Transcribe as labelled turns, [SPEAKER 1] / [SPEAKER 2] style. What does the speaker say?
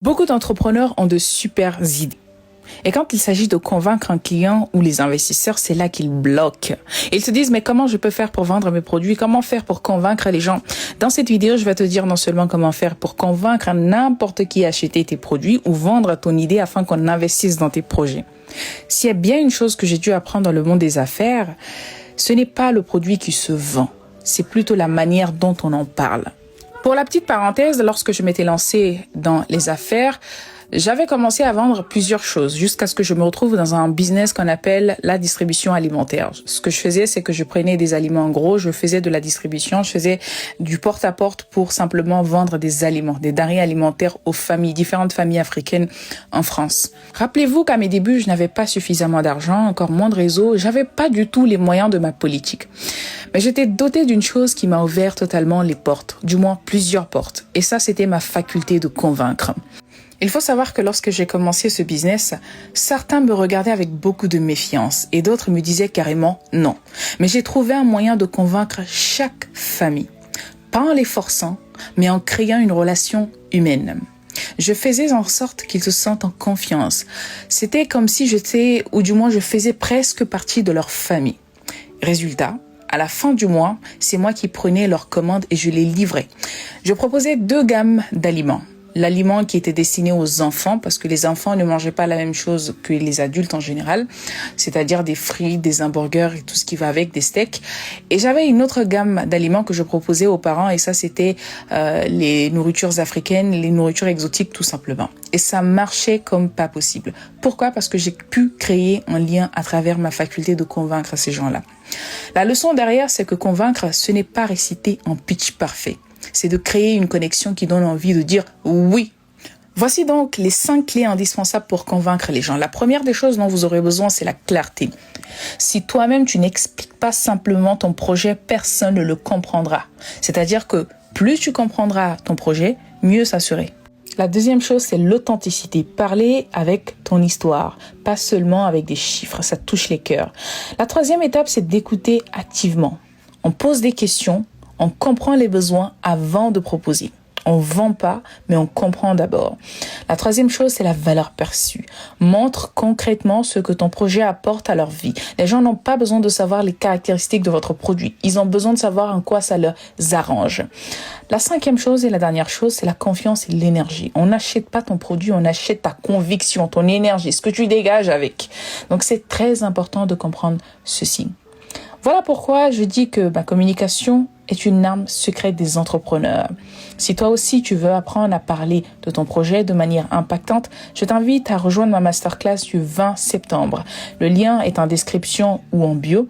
[SPEAKER 1] Beaucoup d'entrepreneurs ont de super idées. Et quand il s'agit de convaincre un client ou les investisseurs, c'est là qu'ils bloquent. Ils se disent, mais comment je peux faire pour vendre mes produits? Comment faire pour convaincre les gens? Dans cette vidéo, je vais te dire non seulement comment faire pour convaincre n'importe qui à acheter tes produits ou vendre ton idée afin qu'on investisse dans tes projets. S'il y a bien une chose que j'ai dû apprendre dans le monde des affaires, ce n'est pas le produit qui se vend, c'est plutôt la manière dont on en parle. Pour la petite parenthèse, lorsque je m'étais lancée dans les affaires, j'avais commencé à vendre plusieurs choses jusqu'à ce que je me retrouve dans un business qu'on appelle la distribution alimentaire. Ce que je faisais, c'est que je prenais des aliments en gros, je faisais de la distribution, je faisais du porte-à-porte pour simplement vendre des aliments, des denrées alimentaires aux familles, différentes familles africaines en France. Rappelez-vous qu'à mes débuts, je n'avais pas suffisamment d'argent, encore moins de réseau, j'avais pas du tout les moyens de ma politique. Mais j'étais dotée d'une chose qui m'a ouvert totalement les portes, du moins plusieurs portes. Et ça, c'était ma faculté de convaincre. Il faut savoir que lorsque j'ai commencé ce business, certains me regardaient avec beaucoup de méfiance et d'autres me disaient carrément non. Mais j'ai trouvé un moyen de convaincre chaque famille. Pas en les forçant, mais en créant une relation humaine. Je faisais en sorte qu'ils se sentent en confiance. C'était comme si j'étais, ou du moins je faisais presque partie de leur famille. Résultat, à la fin du mois, c'est moi qui prenais leurs commandes et je les livrais. Je proposais 2 gammes d'aliments. L'aliment qui était destiné aux enfants, parce que les enfants ne mangeaient pas la même chose que les adultes en général, c'est-à-dire des frites, des hamburgers et tout ce qui va avec, des steaks. Et j'avais une autre gamme d'aliments que je proposais aux parents, et ça c'était les nourritures africaines, les nourritures exotiques tout simplement. Et ça marchait comme pas possible. Pourquoi? Parce que j'ai pu créer un lien à travers ma faculté de convaincre ces gens-là. La leçon derrière, c'est que convaincre, ce n'est pas réciter en pitch parfait. C'est de créer une connexion qui donne envie de dire oui. Voici donc les 5 clés indispensables pour convaincre les gens. La première des choses dont vous aurez besoin, c'est la clarté. Si toi-même, tu n'expliques pas simplement ton projet, personne ne le comprendra. C'est-à-dire que plus tu comprendras ton projet, mieux ça serait. La deuxième chose, c'est l'authenticité. Parler avec ton histoire, pas seulement avec des chiffres, ça touche les cœurs. La troisième étape, c'est d'écouter activement. On pose des questions, on comprend les besoins avant de proposer. On ne vend pas, mais on comprend d'abord. La troisième chose, c'est la valeur perçue. Montre concrètement ce que ton projet apporte à leur vie. Les gens n'ont pas besoin de savoir les caractéristiques de votre produit. Ils ont besoin de savoir en quoi ça leur arrange. La 5e chose et la dernière chose, c'est la confiance et l'énergie. On n'achète pas ton produit, on achète ta conviction, ton énergie, ce que tu dégages avec. Donc c'est très important de comprendre ceci. Voilà pourquoi je dis que ma communication est une arme secrète des entrepreneurs. Si toi aussi tu veux apprendre à parler de ton projet de manière impactante, je t'invite à rejoindre ma masterclass du 20 septembre. Le lien est en description ou en bio.